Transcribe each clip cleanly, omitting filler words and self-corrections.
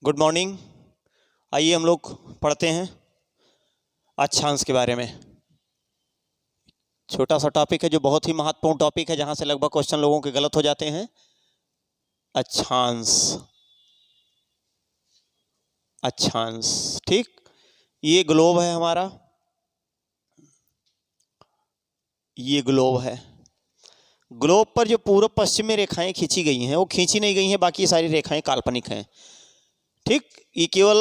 Good morning. आइए हम लोग पढ़ते हैं अक्षांश के बारे में। छोटा सा टॉपिक है जो बहुत ही महत्वपूर्ण टॉपिक है, जहां से लगभग क्वेश्चन लोगों के गलत हो जाते हैं। अक्षांश, अक्षांश, ठीक। ये ग्लोब है हमारा, ये ग्लोब है। ग्लोब पर जो पूर्व पश्चिम में रेखाएं खींची गई हैं वो खींची नहीं गई हैं, बाकी सारी रेखाएं काल्पनिक हैं, ठीक। ये केवल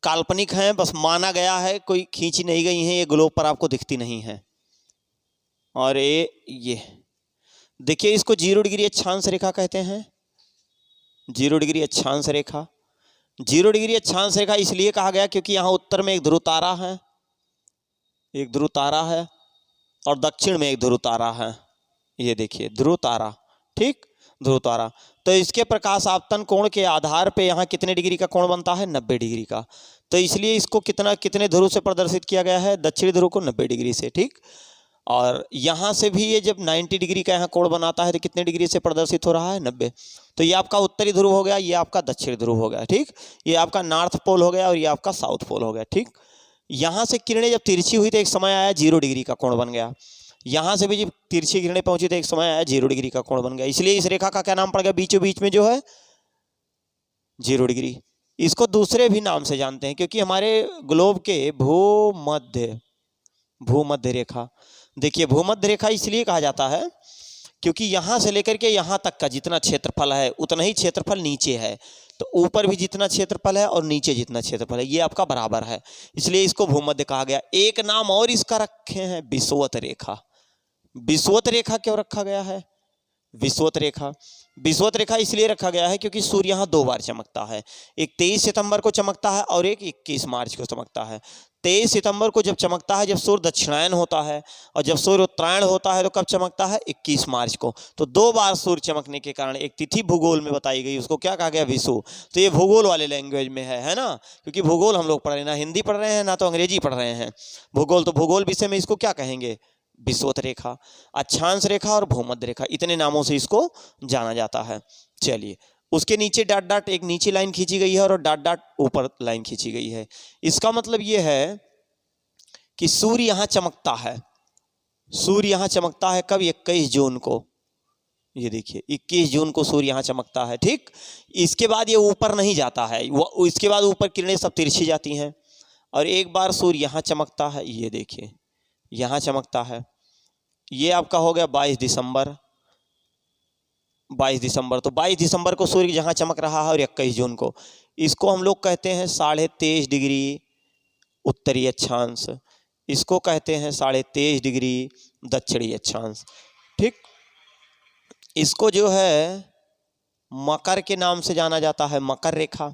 काल्पनिक हैं, बस माना गया है, कोई खींची नहीं गई हैं। ये ग्लोब पर आपको दिखती नहीं है। और ये देखिए, इसको 0 डिग्री अक्षांश रेखा कहते हैं। 0 डिग्री अक्षांश रेखा, 0 डिग्री अक्षांश रेखा इसलिए कहा गया क्योंकि यहाँ उत्तर में एक ध्रुव तारा है, एक ध्रुव तारा है, और दक्षिण में एक ध्रुव तारा है। ये देखिए ध्रुव तारा, ठीक, ध्रुव तारा। तो इसके प्रकाश आपतन कोण के आधार पे यहाँ कितने डिग्री का कोण बनता है? 90 डिग्री का। तो इसलिए इसको कितने ध्रुव से प्रदर्शित किया गया है? दक्षिणी ध्रुव को 90 डिग्री से, ठीक। और यहाँ से भी ये जब 90 डिग्री का यहाँ कोण बनाता है तो कितने डिग्री से प्रदर्शित हो रहा है? 90। तो ये आपका उत्तरी ध्रुव हो गया, ये आपका दक्षिणी ध्रुव हो गया, ठीक। ये आपका नॉर्थ पोल हो गया और ये आपका साउथ पोल हो गया, ठीक। यहाँ से किरणें जब तिरछी हुई तो एक समय आया 0 डिग्री का कोण बन गया। यहाँ से भी जब तिरछी किरणें पहुंची तो एक समय आया 0 डिग्री का कोण बन गया। इसलिए इस रेखा का क्या नाम पड़ गया? बीचों बीच में जो है 0 डिग्री। इसको दूसरे भी नाम से जानते हैं क्योंकि हमारे ग्लोब के भूमध्य रेखा, देखिए भूमध्य रेखा इसलिए कहा जाता है क्योंकि यहाँ से लेकर के यहाँ तक का जितना क्षेत्रफल है उतना ही क्षेत्रफल नीचे है। तो ऊपर भी जितना क्षेत्रफल है और नीचे जितना क्षेत्रफल है ये आपका बराबर है, इसलिए इसको भूमध्य कहा गया। एक नाम और इसका रखे हैं, विषुवत रेखा। विषुवत रेखा क्यों रखा गया है? विषुवत रेखा, विषुवत रेखा इसलिए रखा गया है क्योंकि सूर्य यहाँ 2 बार चमकता है। एक 23 सितंबर को चमकता है और एक 21 मार्च को चमकता है। 23 सितंबर को जब चमकता है जब सूर्य दक्षिणायन होता है, और जब सूर्य उत्तरायण होता है तो कब चमकता है? 21 मार्च को। तो 2 बार सूर्य चमकने के कारण एक तिथि भूगोल में बताई गई, उसको क्या कहा गया? विषु। तो ये भूगोल वाले लैंग्वेज में है ना, क्योंकि भूगोल हम लोग पढ़ रहे हैं, ना हिंदी पढ़ रहे हैं ना तो अंग्रेजी पढ़ रहे हैं। भूगोल, तो भूगोल विषय में इसको क्या कहेंगे? विषुवत रेखा, अक्षांश रेखा और भूमध्य रेखा, इतने नामों से इसको जाना जाता है। चलिए, उसके नीचे डॉट डॉट एक नीचे लाइन खींची गई है और डॉट डॉट ऊपर लाइन खींची गई है। इसका मतलब यह है कि सूर्य यहां चमकता है। सूर्य यहां चमकता है कब? 21 जून को। ये देखिए 21 जून को सूर्य यहां चमकता है, ठीक। इसके बाद ये ऊपर नहीं जाता है, इसके बाद ऊपर किरणें सब तिरछी जाती हैं। और एक बार सूर्य यहां चमकता है, ये देखिए यहां चमकता है। ये आपका हो गया 22 दिसंबर। 22 दिसंबर, तो 22 दिसंबर को सूर्य जहां चमक रहा है, और 21 जून को, इसको हम लोग कहते हैं 23.5 डिग्री उत्तरी अक्षांश। इसको कहते हैं 23.5 डिग्री दक्षिणी अक्षांश, ठीक। इसको जो है मकर के नाम से जाना जाता है, मकर रेखा।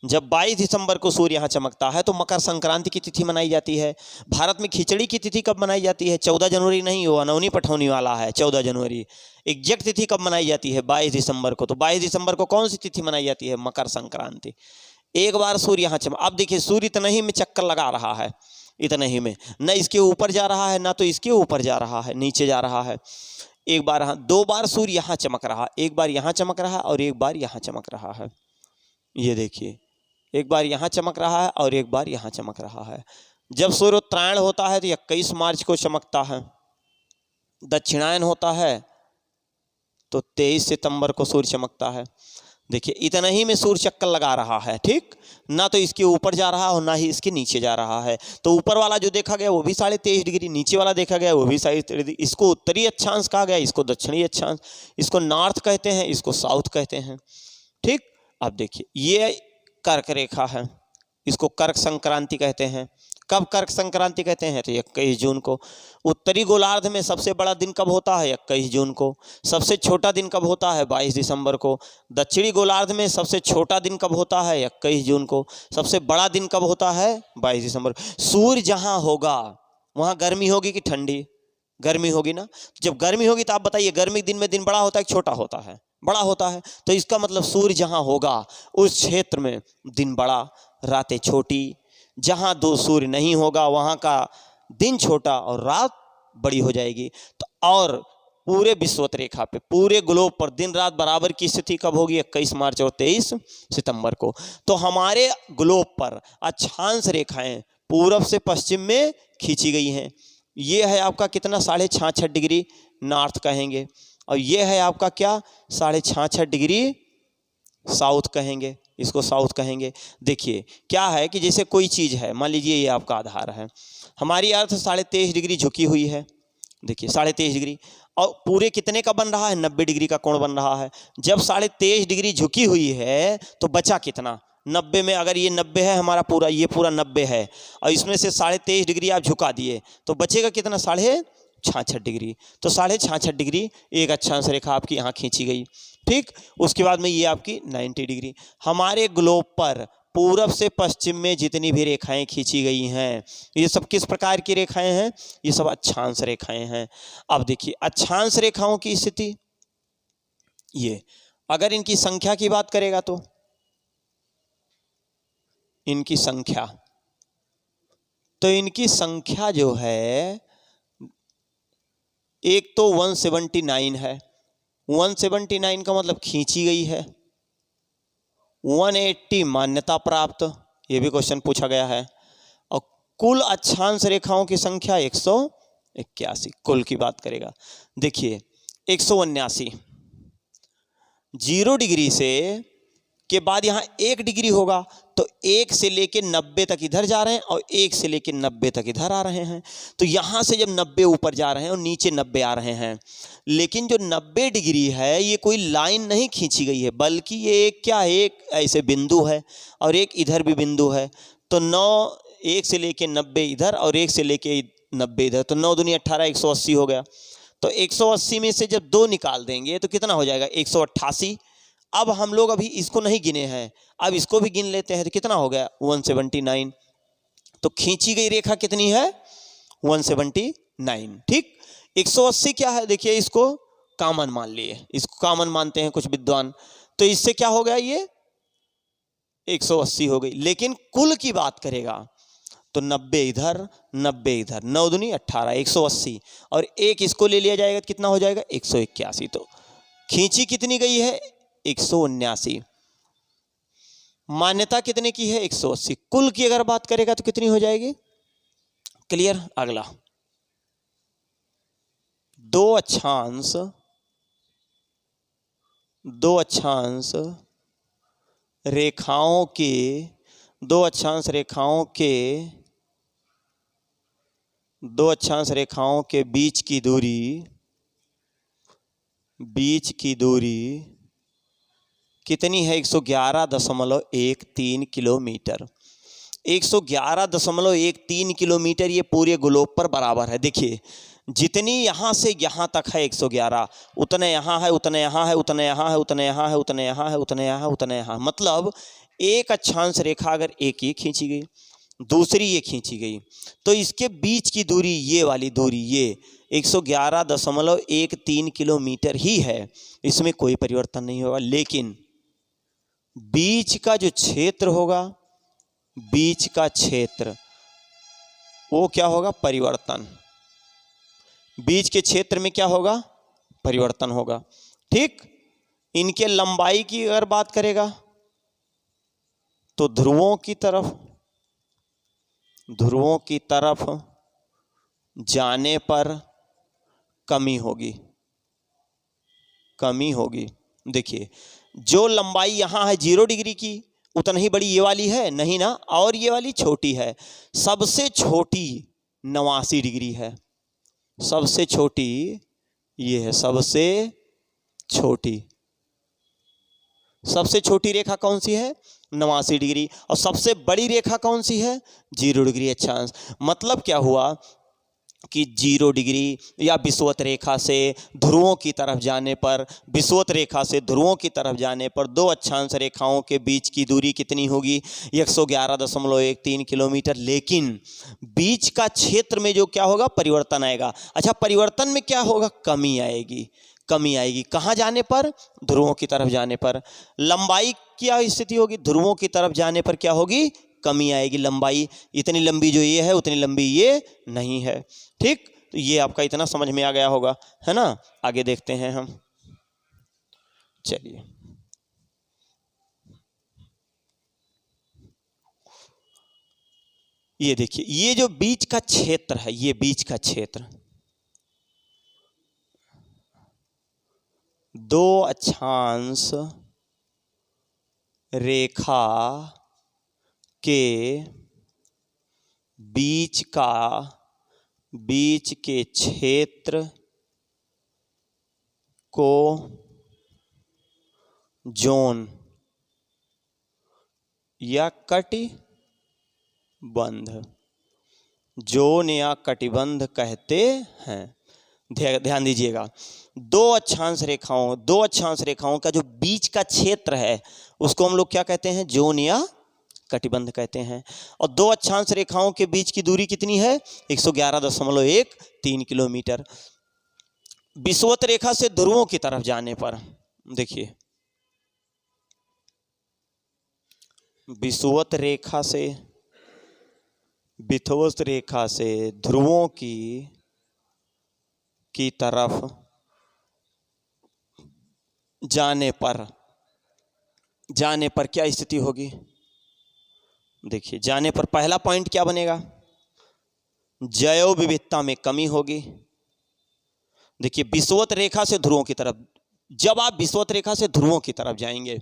जब 22 दिसंबर को सूर्य यहाँ चमकता है तो मकर संक्रांति की तिथि मनाई जाती है। भारत में खिचड़ी की तिथि कब मनाई जाती है? 14 जनवरी नहीं, वो अनौनी पठौनी वाला है 14 जनवरी। एग्जैक्ट तिथि कब मनाई जाती है? 22 दिसंबर को। तो 22 दिसंबर को कौन सी तिथि मनाई जाती है? मकर संक्रांति। एक बार सूर्य यहाँ चमक, अब देखिए सूर्य इतना ही में चक्कर लगा रहा है, इतना ही में, न इसके ऊपर जा रहा है ना तो इसके ऊपर जा रहा है, नीचे जा रहा है। एक बार 2 बार सूर्य यहाँ चमक रहा, एक बार यहाँ चमक रहा और एक बार यहाँ चमक रहा है। ये देखिए एक बार यहाँ चमक रहा है और एक बार यहाँ चमक रहा है। जब सूर्य उत्तरायण होता है तो 21 मार्च को चमकता है। दक्षिणायन होता है तो 23 सितंबर को सूर्य चमकता है। देखिए इतना ही में सूर्य चक्कर लगा रहा है, ठीक। ना तो इसके ऊपर जा रहा है और ना ही इसके नीचे जा रहा है। तो ऊपर वाला जो देखा गया वो भी 23.5 डिग्री, नीचे वाला देखा गया वो भी 23.5 डिग्री। इसको उत्तरी अक्षांश कहा गया, इसको दक्षिणी अक्षांश, इसको नॉर्थ कहते हैं, इसको साउथ कहते हैं, ठीक। अब देखिए ये कर्क रेखा है, इसको कर्क संक्रांति कहते हैं। कब कर्क संक्रांति कहते हैं? तो 21 जून को। उत्तरी गोलार्ध में सबसे बड़ा दिन कब होता है? 21 जून को। सबसे छोटा दिन कब होता है? 22 दिसंबर को। दक्षिणी गोलार्ध में सबसे छोटा दिन कब होता है? 21 जून को। सबसे बड़ा दिन कब होता है? 22 दिसंबर। सूर्य जहां होगा वहां गर्मी होगी कि ठंडी? गर्मी होगी ना। जब गर्मी होगी तो आप बताइए, गर्मी दिन में दिन बड़ा होता है कि छोटा होता है? बड़ा होता है। तो इसका मतलब सूर्य जहां होगा उस क्षेत्र में दिन बड़ा, रातें छोटी। जहां 2 सूर्य नहीं होगा वहां का दिन छोटा और रात बड़ी हो जाएगी। तो और पूरे विषुवत रेखा पे, पूरे ग्लोब पर दिन रात बराबर की स्थिति कब होगी? 21 मार्च और 23 सितंबर को। तो हमारे ग्लोब पर अक्षांश रेखाएं पूरब से पश्चिम में खींची गई हैं। ये है आपका कितना? 66.5 डिग्री नॉर्थ कहेंगे, और ये है आपका क्या? 66.5 डिग्री साउथ कहेंगे, इसको साउथ कहेंगे। देखिए क्या है कि जैसे कोई चीज़ है, मान लीजिए ये आपका आधार है, हमारी अर्थ 23.5 डिग्री झुकी हुई है। देखिए 23.5 डिग्री, और पूरे कितने का बन रहा है? 90 डिग्री का कोण बन रहा है। जब 23.5 डिग्री झुकी हुई है तो बचा कितना? 90 में, अगर ये 90 है हमारा पूरा, ये पूरा 90 है, और इसमें से 23.5 डिग्री आप झुका दिए तो बचेगा कितना? 66.5 डिग्री। तो 66.5 डिग्री एक अक्षांश रेखा आपकी यहाँ खींची गई। ठीक, उसके बाद में ये आपकी 90 डिग्री। हमारे ग्लोब पर पूरब से पश्चिम में जितनी भी रेखाएं खींची गई हैं, ये सब किस प्रकार की रेखाएं हैं? ये सब अक्षांश रेखाएं हैं। अब देखिए अक्षांश रेखाओं की स्थिति, ये अगर इनकी संख्या की बात करेगा तो इनकी संख्या, तो इनकी संख्या जो है, एक तो 179 है, 179 का मतलब खींची गई है। 180 मान्यता प्राप्त, ये भी क्वेश्चन पूछा गया है। और कुल अक्षांश रेखाओं की संख्या 181, कुल की बात करेगा। देखिए 179, 0 डिग्री से के बाद यहाँ 1 डिग्री होगा, तो 1 से लेके 90 तक इधर जा रहे हैं और 1 से लेके 90 तक इधर आ रहे हैं। तो यहाँ से जब 90 ऊपर जा रहे हैं और नीचे 90 आ रहे हैं, लेकिन जो 90 डिग्री है ये कोई लाइन नहीं खींची गई है, बल्कि ये एक क्या है? एक ऐसे बिंदु है और एक इधर भी बिंदु है। तो 9, 1 से लेके 90 इधर और 1 से लेके 90 इधर, तो 9 दूनी 18, 180 हो गया। तो 180 में से जब 2 निकाल देंगे तो कितना हो जाएगा? 188। अब हम लोग अभी इसको नहीं गिने हैं, अब इसको भी गिन लेते हैं, तो कितना हो गया? 179। तो खींची गई रेखा कितनी है? 179। ठीक, 180 क्या है? देखिए इसको कॉमन मान लिए, इसको कॉमन मानते हैं कुछ विद्वान, तो इससे क्या हो गया? ये 180 हो गई। लेकिन कुल की बात करेगा तो 90 इधर 90 इधर, 9 दूनी 18, 180, और 1 इसको ले लिया जाएगा, कितना हो जाएगा? 181। तो खींची कितनी गई है? 179। मान्यता कितने की है? 180। कुल की अगर बात करेगा तो कितनी हो जाएगी? क्लियर? अगला, दो अक्षांश रेखाओं के बीच की दूरी कितनी है? 111.13 किलोमीटर। 111.13 किलोमीटर ये पूरे ग्लोब पर बराबर है। देखिए जितनी यहाँ से यहाँ तक है 111, उतने यहाँ है, उतने यहाँ है, उतने यहाँ है, उतने यहाँ है, उतने यहाँ है, उतने यहाँ है, उतने यहाँ। मतलब एक अक्षांश रेखा अगर एक ये खींची गई, दूसरी ये खींची गई, तो इसके बीच की दूरी, ये वाली दूरी, ये 111.13 किलोमीटर ही है, इसमें कोई परिवर्तन नहीं होगा। लेकिन बीच का जो क्षेत्र होगा, बीच का क्षेत्र, वो क्या होगा? परिवर्तन। बीच के क्षेत्र में क्या होगा? परिवर्तन होगा। ठीक, इनके लंबाई की अगर बात करेगा तो ध्रुवों की तरफ जाने पर कमी होगी। देखिए जो लंबाई यहाँ है 0 डिग्री की, उतना ही बड़ी ये वाली है नहीं ना, और ये वाली छोटी है। सबसे छोटी 89 डिग्री है, सबसे छोटी ये है, सबसे छोटी रेखा कौन सी है? 89 डिग्री। और सबसे बड़ी रेखा कौन सी है? 0 डिग्री अक्षांश। मतलब क्या हुआ कि 0 डिग्री या विषुवत रेखा से ध्रुवों की तरफ जाने पर दो अक्षांश रेखाओं के बीच की दूरी कितनी होगी? 111.13 किलोमीटर। लेकिन बीच का क्षेत्र में जो क्या होगा? परिवर्तन आएगा। अच्छा, परिवर्तन में क्या होगा? कमी आएगी। कहाँ जाने पर? ध्रुवों की तरफ जाने पर। लंबाई क्या स्थिति होगी? ध्रुवों की तरफ जाने पर क्या होगी? कमी आएगी। लंबाई इतनी लंबी जो ये है उतनी लंबी ये नहीं है। ठीक, तो ये आपका इतना समझ में आ गया होगा, है ना। आगे देखते हैं हम, चलिए। ये देखिए, ये जो बीच का क्षेत्र है, ये बीच का क्षेत्र, दो अक्षांश रेखा के बीच के क्षेत्र को जोन या कटिबंध, जोन या कटिबंध कहते हैं। ध्यान दीजिएगा, दो अक्षांश रेखाओं का जो बीच का क्षेत्र है उसको हम लोग क्या कहते हैं, जोन या कटिबंध कहते हैं। और दो अक्षांश रेखाओं के बीच की दूरी कितनी है, 111.13 किलोमीटर। विषुवत रेखा से ध्रुवों की तरफ जाने पर, देखिए, विषुवत रेखा से ध्रुवों की तरफ जाने पर क्या स्थिति होगी। देखिए, जाने पर पहला पॉइंट क्या बनेगा, जैव विविधता में कमी होगी। देखिए, विषुवत रेखा से ध्रुवों की तरफ, जब आप विषुवत रेखा से ध्रुवों की तरफ जाएंगे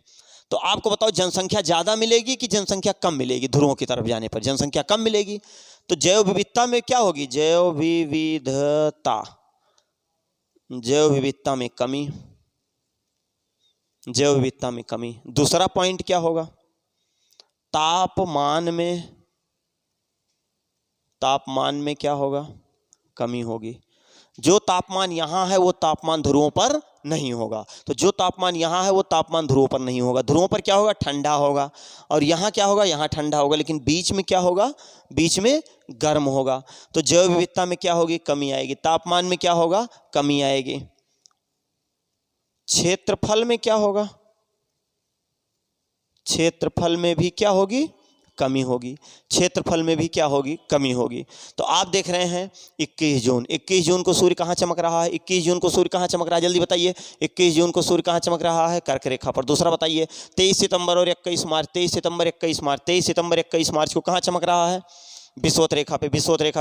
तो आपको बताओ जनसंख्या ज्यादा मिलेगी कि जनसंख्या कम मिलेगी। ध्रुवों की तरफ जाने पर जनसंख्या कम मिलेगी, तो जैव विविधता में क्या होगी, जैव विविधता में कमी। दूसरा पॉइंट क्या होगा, तापमान में क्या होगा, कमी होगी। जो तापमान यहाँ है वो तापमान ध्रुवों पर नहीं होगा, तो जो तापमान यहाँ है वो तापमान ध्रुवों पर नहीं होगा। ध्रुवों पर क्या होगा, ठंडा होगा, और यहाँ क्या होगा, यहाँ ठंडा होगा, लेकिन बीच में क्या होगा, बीच में गर्म होगा। तो जैव विविधता में क्या होगी, कमी आएगी। तापमान में क्या होगा, कमी आएगी। क्षेत्रफल में क्या होगा, क्षेत्रफल में भी क्या होगी, कमी होगी। क्षेत्रफल में भी क्या होगी, कमी होगी। तो आप देख रहे हैं 21 जून को सूर्य कहाँ चमक रहा है, 21 जून को सूर्य कहाँ चमक रहा है, जल्दी बताइए। 21 जून को सूर्य कहाँ चमक रहा है, कर्क रेखा पर। दूसरा बताइए, 23 सितंबर और 21 मार्च, 23 सितंबर 21 मार्च को कहाँ चमक रहा है, विषुवत रेखा पे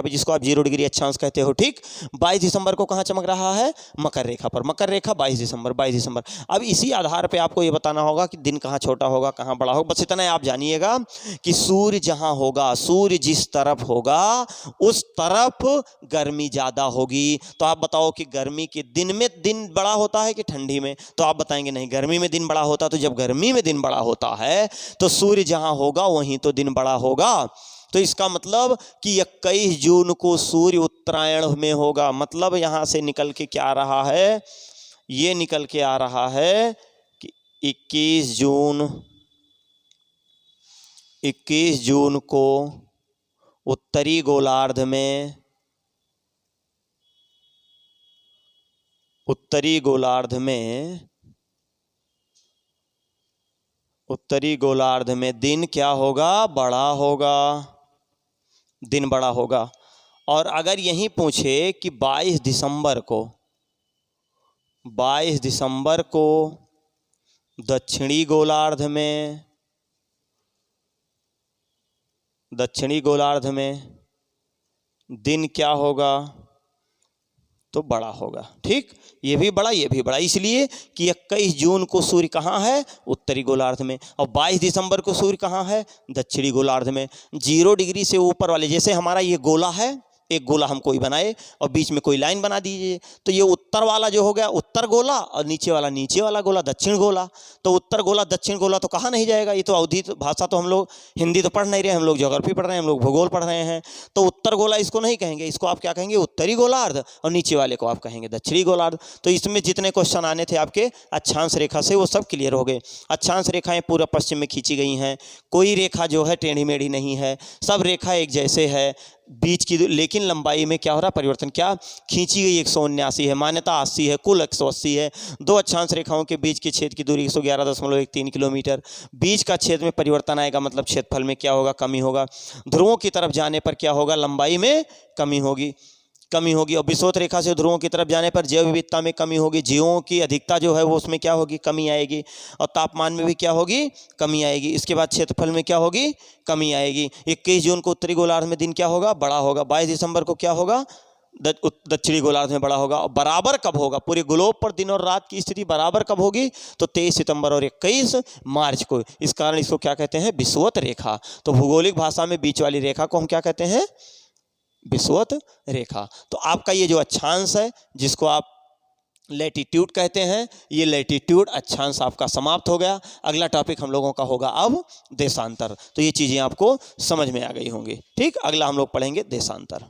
जिसको आप 0 डिग्री अक्षांश कहते हो, ठीक। 22 दिसंबर को कहाँ चमक रहा है, मकर रेखा पर। मकर रेखा 22 दिसंबर। अब इसी आधार पे आपको ये बताना होगा कि दिन कहाँ छोटा होगा, कहाँ बड़ा होगा। बस इतना आप जानिएगा कि सूर्य जहाँ होगा, सूर्य जिस तरफ होगा उस तरफ गर्मी ज़्यादा होगी। तो आप बताओ कि गर्मी के दिन में दिन बड़ा होता है कि ठंडी में, तो आप बताएंगे नहीं, गर्मी में दिन बड़ा होता। तो जब गर्मी में दिन बड़ा होता है तो सूर्य जहाँ होगा वहीं तो दिन बड़ा होगा। तो इसका मतलब कि 21 जून को सूर्य उत्तरायण में होगा। मतलब यहां से निकल के क्या आ रहा है, ये निकल के आ रहा है कि 21 जून को उत्तरी गोलार्ध में दिन क्या होगा, बड़ा होगा, दिन बड़ा होगा। और अगर यही पूछे कि 22 दिसंबर को दक्षिणी गोलार्ध में दिन क्या होगा, तो बड़ा होगा, ठीक। ये भी बड़ा इसलिए कि 21 जून को सूर्य कहाँ है, उत्तरी गोलार्ध में, और 22 दिसंबर को सूर्य कहाँ है, दक्षिणी गोलार्ध में। 0 डिग्री से ऊपर वाले, जैसे हमारा ये गोला है, एक गोला हम कोई बनाए और बीच में कोई लाइन बना दीजिए, तो ये उत्तर वाला जो हो गया उत्तर गोला, और नीचे वाला गोला दक्षिण गोला। तो उत्तर गोला दक्षिण गोला तो कहाँ नहीं जाएगा। ये तो अवधि भाषा, तो हम लोग हिंदी तो पढ़ नहीं रहे, हम लोग ज्योग्राफी पढ़ रहे हैं, हम लोग भूगोल पढ़ रहे हैं। तो उत्तर गोला इसको नहीं कहेंगे, इसको आप क्या कहेंगे, उत्तरी गोलार्ध, और नीचे वाले को आप कहेंगे दक्षिणी गोलार्ध। तो इसमें जितने क्वेश्चन आने थे आपके अक्षांश रेखा से वो सब क्लियर हो गए। अक्षांश रेखाएं पूर्व पश्चिम में खींची गई हैं, कोई रेखा जो है टेढ़ी मेढ़ी नहीं है, सब रेखा एक जैसे है बीच की, लेकिन लंबाई में क्या हो रहा है, परिवर्तन। क्या खींची गई 179 है, मान्यता 80 है, कुल 180 है। दो अक्षांश रेखाओं के बीच के छेद की दूरी 111.13 किलोमीटर। बीच का छेद में परिवर्तन आएगा, मतलब क्षेत्रफल में क्या होगा, कमी होगा। ध्रुवों की तरफ जाने पर क्या होगा, लंबाई में कमी होगी। कमी होगी। और विषुवत रेखा से ध्रुवों की तरफ जाने पर जैव विविधता में कमी होगी, जीवों की अधिकता जो है वो उसमें क्या होगी, कमी आएगी। और तापमान में भी क्या होगी, कमी आएगी। इसके बाद क्षेत्रफल में क्या होगी, कमी आएगी। 21 जून को उत्तरी गोलार्ध में दिन क्या होगा, बड़ा होगा। 22 दिसंबर को क्या होगा, दक्षिणी गोलार्ध में बड़ा होगा। और बराबर कब होगा, पूरे ग्लोब पर दिन और रात की स्थिति बराबर कब होगी, तो 23 सितंबर और 21 मार्च को। इस कारण इसको क्या कहते हैं, विषुवत रेखा। तो भौगोलिक भाषा में बीच वाली रेखा को हम क्या कहते हैं, विषुवत रेखा। तो आपका ये जो अक्षांश है जिसको आप लैटिट्यूड कहते हैं, ये लैटिट्यूड अक्षांश आपका समाप्त हो गया। अगला टॉपिक हम लोगों का होगा अब देशांतर। तो ये चीज़ें आपको समझ में आ गई होंगी। ठीक, अगला हम लोग पढ़ेंगे देशांतर।